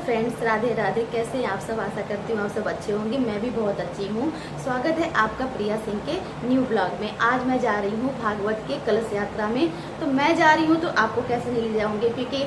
Friends, Radhe Radhe. कैसे हैं आप सब? आशा करती हूँ आप सब अच्छे होंगे। मैं भी बहुत अच्छी हूँ। स्वागत है आपका प्रिया सिंह के न्यू ब्लॉग में। आज मैं जा रही हूँ भागवत के कलश यात्रा में। तो मैं जा रही हूँ तो आपको कैसे नहीं ले जाऊँगी, क्योंकि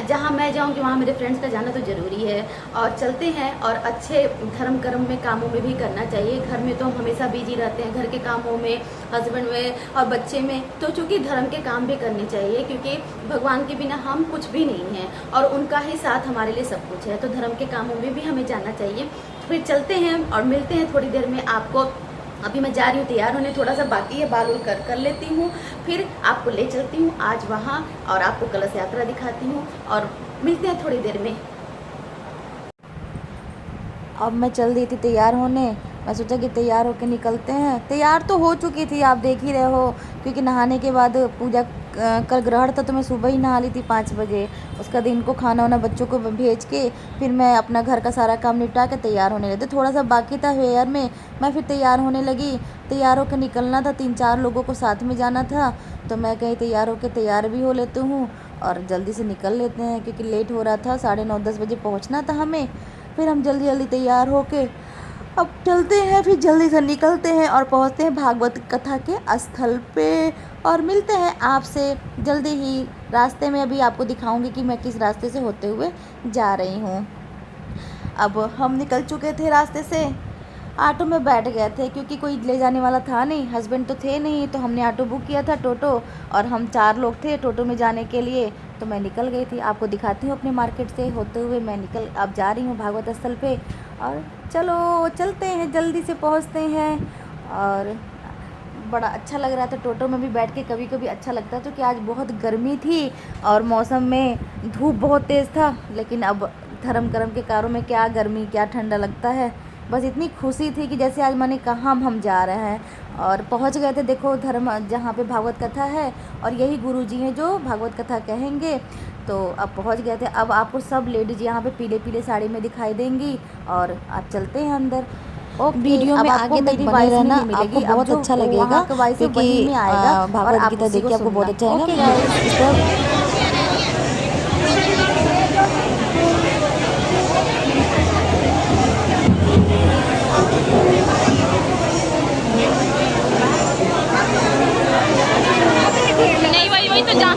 जहाँ मैं जाऊँगी वहाँ मेरे फ्रेंड्स का जाना तो ज़रूरी है। और चलते हैं, और अच्छे धर्म कर्म में कामों में भी करना चाहिए। घर में तो हम हमेशा बिजी रहते हैं, घर के कामों में, हस्बैंड में और बच्चे में। तो चूँकि धर्म के काम भी करने चाहिए, क्योंकि भगवान के बिना हम कुछ भी नहीं हैं और उनका ही साथ हमारे लिए सब कुछ है। तो धर्म के कामों में भी हमें जाना चाहिए। फिर चलते हैं और मिलते हैं थोड़ी देर में आपको। अभी मैं जा रही हूँ तैयार होने, थोड़ा सा बाकी है, बाल कर लेती हूँ, फिर आपको ले चलती हूँ आज वहाँ और आपको कलश यात्रा दिखाती हूँ और मिलते हैं थोड़ी देर में। अब मैं चल रही थी तैयार होने। मैं सोचा कि तैयार होके निकलते हैं। तैयार तो हो चुकी थी, आप देख ही रहे हो, क्योंकि नहाने के बाद पूजा कल ग्रहण था तो मैं सुबह ही नहा ली थी 5 बजे। उसका दिन को खाना वाना बच्चों को भेज के फिर मैं अपना घर का सारा काम निपटा के तैयार होने लगी। थोड़ा सा बाकी था हेयर में, मैं फिर तैयार होने लगी। तैयार होकर निकलना था, 3-4 लोगों को साथ में जाना था, तो मैं कहीं तैयार होकर तैयार भी हो लेती हूँ और जल्दी से निकल लेते हैं, क्योंकि लेट हो रहा था। 9:30-10 बजे पहुँचना था हमें। फिर हम जल्दी जल्दी तैयार होके अब चलते हैं, फिर जल्दी से निकलते हैं और पहुंचते हैं भागवत कथा के स्थल पे और मिलते हैं आपसे जल्दी ही। रास्ते में अभी आपको दिखाऊंगी कि मैं किस रास्ते से होते हुए जा रही हूँ। अब हम निकल चुके थे रास्ते से, ऑटो में बैठ गए थे, क्योंकि कोई ले जाने वाला था नहीं, हस्बैंड तो थे नहीं, तो हमने ऑटो बुक किया था, टोटो, और हम 4 लोग थे टोटो में जाने के लिए। तो मैं निकल गई थी, आपको दिखाती हूँ अपने मार्केट से होते हुए। मैं अब जा रही हूँ भागवत स्थल पे, और चलो चलते हैं, जल्दी से पहुँचते हैं। और बड़ा अच्छा लग रहा था टोटो में भी बैठ के। कभी कभी अच्छा लगता है, तो कि आज बहुत गर्मी थी और मौसम में धूप बहुत तेज़ था, लेकिन अब धर्म कर्म के कारों में क्या गर्मी क्या ठंडा लगता है। बस इतनी खुशी थी कि जैसे आज माने कहाँ हम जा रहे हैं, और पहुंच गए थे। देखो धर्म जहाँ पे भागवत कथा है, और यही गुरुजी हैं जो भागवत कथा कहेंगे। तो अब पहुंच गए थे। अब आपको सब लेडीज यहाँ पे पीले पीले साड़ी में दिखाई देंगी, और आप चलते हैं अंदर। वीडियो में आगे तक बने रहना, आपको बहुत अच्छा लगेगा, क्योंकि भागवत गीता देख के आपको बहुत अच्छा लगेगा। नहीं, वही तो जा।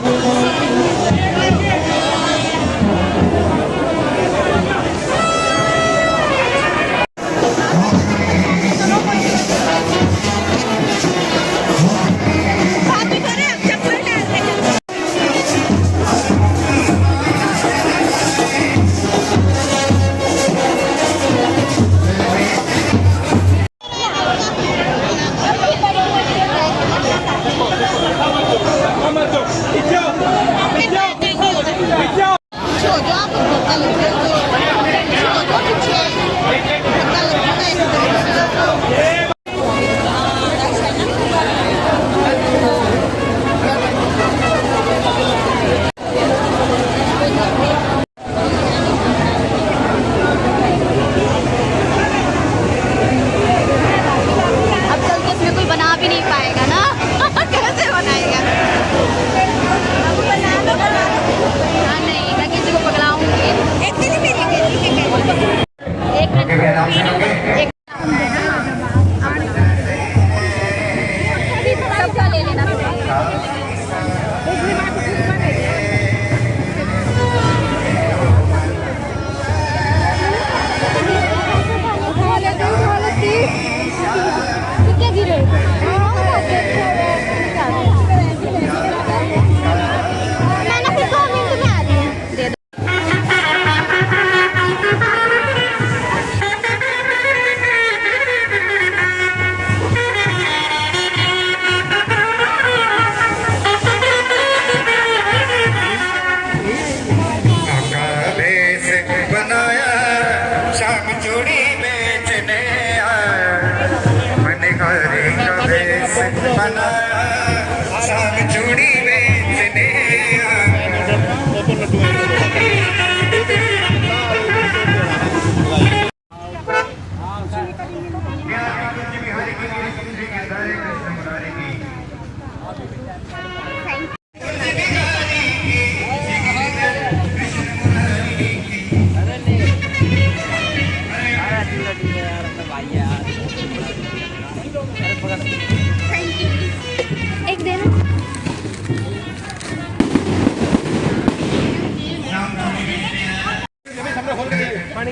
पानी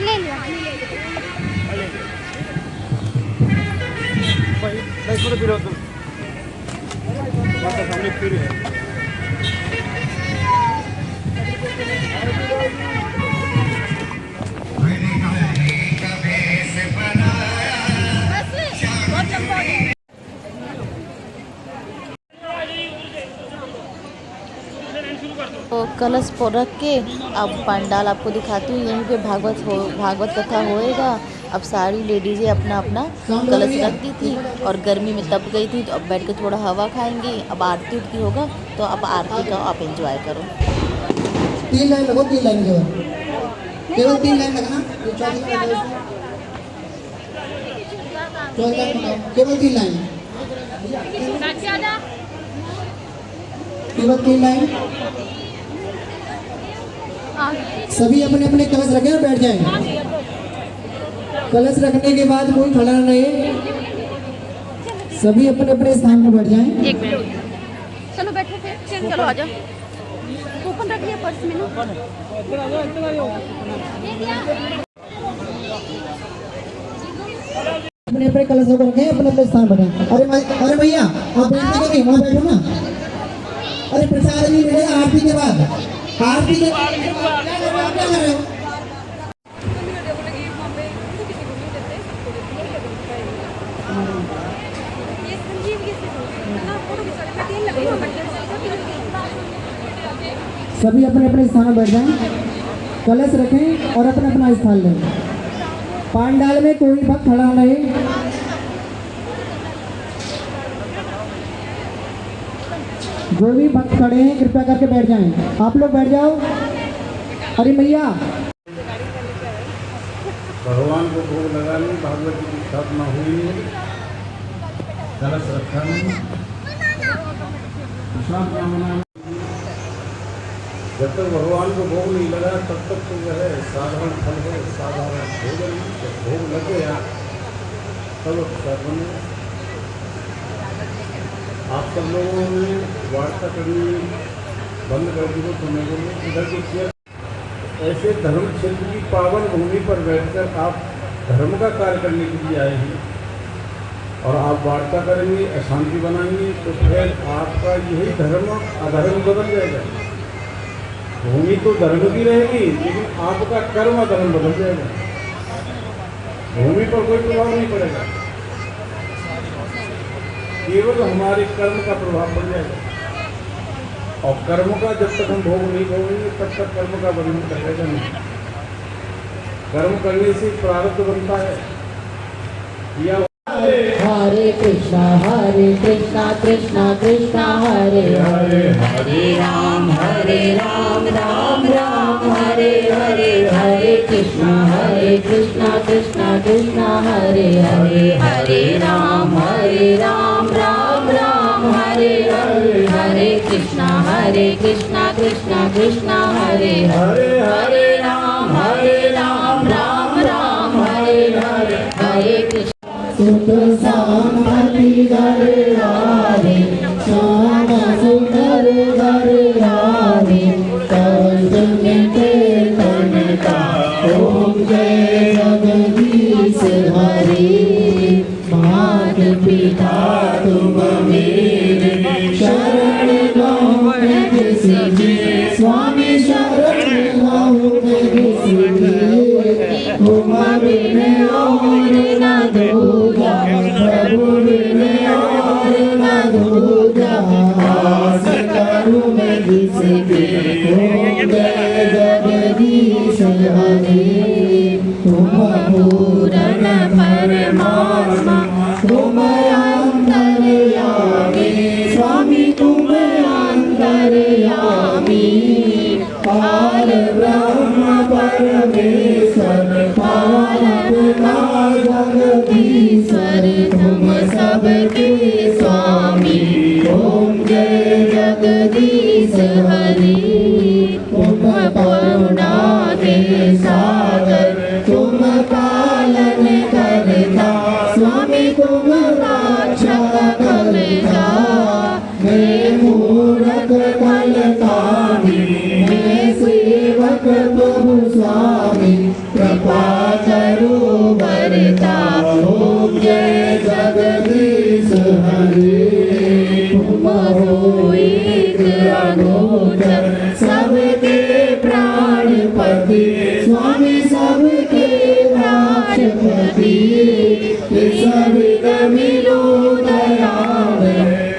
ले लिया भाई इसमें पी लो तुम माता सामने पी रहे हैं तो कलश पर रख के अब पंडाल आपको दिखाती हूँ। यहीं पे भागवत कथा होएगा। अब सारी लेडीज़ें अपना अपना कलश रख दी थी और गर्मी में तप गई थी, तो अब बैठ के थोड़ा हवा खाएंगी। अब आरती उरती होगा तो अब आरती का आप एंजॉय करो। 3 लाइन लगो, 3 लाइन केवल 3 लाइन लगना। केवल 3 लाइन, केवल 3 लाइन। सभी अपने अपने कलश रखें और बैठ जाएं। कलश रखने के बाद कोई खड़ा न रहे, सभी अपने अपने स्थान पर बैठ जाएं। 1 मिनट, चलो बैठो फिर, चलो आ जाओ। कूपन रख लिया पर्स में ना। अपने अपने कलशों को रखें, अपने अपने स्थान पर रखें। अरे भैया आप बैठने के वहाँ बैठो ना। अरे प्रसाद नहीं मिलेगा आरती के बाद, आरती के बाद क्या कर रहे हो? सभी अपने अपने स्थान पर बैठ जाएं, कलश रखें और अपना अपना स्थान लें। पांडाल में कोई भक्त खड़ा नहीं। जो भी भक्त खड़े हैं कृपया करके बैठ जाएं। आप लोग बैठ जाओ। अरे मैया भगवान को भोग लगाने भागवत जी की स्थापना हुई है, कलश रखा नहीं, प्रसाद मांगना। जब तक भगवान को भोग नहीं लगा तब तक तो वह साधारण फल है, साधारण भोजन। जब भोग लगे तब प्रसाद बने। आप सब लोगों ने वार्ता करनी बंद कर दी हो तो मैं बोलूँ इधर देखिए। ऐसे धर्म क्षेत्र की पावन भूमि पर बैठकर आप धर्म का कार्य करने के लिए आए हैं और आप वार्ता करेंगे, अशांति बनाएंगे, तो फिर आपका यही धर्म अधर्म बदल जाएगा। भूमि तो धर्म की रहेगी लेकिन आपका कर्म अधर्म बदल जाएगा। भूमि पर कोई प्रभाव नहीं पड़ेगा, केवल हमारे कर्म का प्रभाव पड़ जाएगा। और कर्म का जब तक हम भोग नहीं भोगेंगे तब तक कर्म का वर्णन करेगा नहीं। कर्म करने से प्रारब्ध बनता है। हरे कृष्णा कृष्णा कृष्णा हरे हरे, हरे राम राम राम हरे हरे, हरे कृष्णा कृष्णा कृष्णा हरे हरे, हरे राम राम राम हरे हरे, हरे कृष्णा कृष्णा कृष्णा हरे हरे, हरे राम राम हरे हरे, हरे कृष्ण सुत सामति गरे हरे, श्याम सुंदर गरे हरे, कर्जन के कनका ओम जय जगदीश हरे। मात पिता तुम मेरे शरण गाँव में किसी, स्वामी शरण गाँव में किसी, तुम बिन और न दूजा, प्रभु बिन और न दूजा, आस करूं मैं किसके, ओम जय जगदीश हरे। तुम पूर्ण परमात्मा, तुम अंतर्यामी, स्वामी तुम अंतर्यामी, पार ब्रह्म परमेश्वर, पालना जगदीश्वर, तुम सबके स्वामी, ओम जय जगदीश हरे। तुम करुणा के सागर, तुम पालन करता, स्वामी तुम रक्षक करता। मैं मूरख कलतानी, मैं सेवक तुम स्वामी कृपा करो बरताओ जय जगदीश हरे तुम हो एक अगोचर सबके प्राणपति स्वामी सबके राष्ट्रपति सविद मिलो दयाल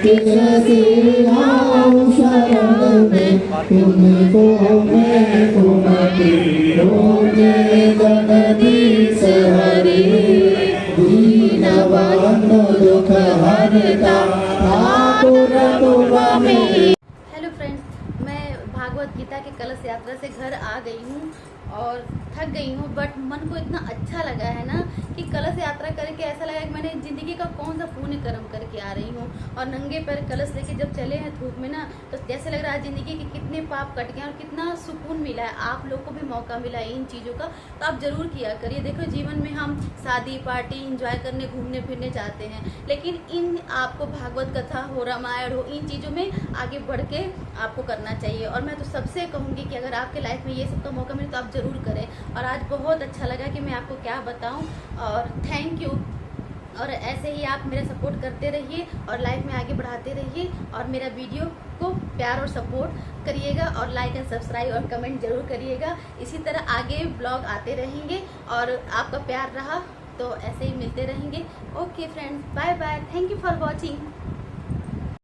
किससे आऊं शरण में तुमको मैं तुमकी हो जय जगदीश हरे दीनबंधु दुख हरता ठाकुर तुम में। हेलो फ्रेंड्स, मैं भागवत गीता के कलश यात्रा से घर आ गई हूँ और थक गई हूँ, बट मन को इतना अच्छा लगा है ना कि कलश यात्रा करके ऐसा लगा कि मैंने ज़िंदगी का कौन सा पुण्य कर्म करके आ रही हूँ। और नंगे पैर कलश लेके जब चले हैं धूप में ना, तो जैसे लग रहा है ज़िंदगी के कितने पाप कट गए और कितना सुकून मिला है। आप लोग को भी मौका मिला है इन चीज़ों का, तो आप ज़रूर किया करिए। देखो, जीवन में हम शादी पार्टी इंजॉय करने घूमने फिरने जाते हैं, लेकिन इन आपको भागवत कथा हो, रामायण हो, इन चीज़ों में आगे बढ़ के आपको करना चाहिए। और मैं तो सबसे कहूँगी कि अगर आपके लाइफ में ये सब का मौका मिले तो आप ज़रूर करें। और आज बहुत अच्छा लगा कि मैं आपको क्या बताऊं, और थैंक यू। और ऐसे ही आप मेरा सपोर्ट करते रहिए और लाइफ में आगे बढ़ाते रहिए, और मेरा वीडियो को प्यार और सपोर्ट करिएगा, और लाइक एंड सब्सक्राइब और कमेंट जरूर करिएगा। इसी तरह आगे ब्लॉग आते रहेंगे और आपका प्यार रहा तो ऐसे ही मिलते रहेंगे। Okay friends, bye bye, thank you for watching.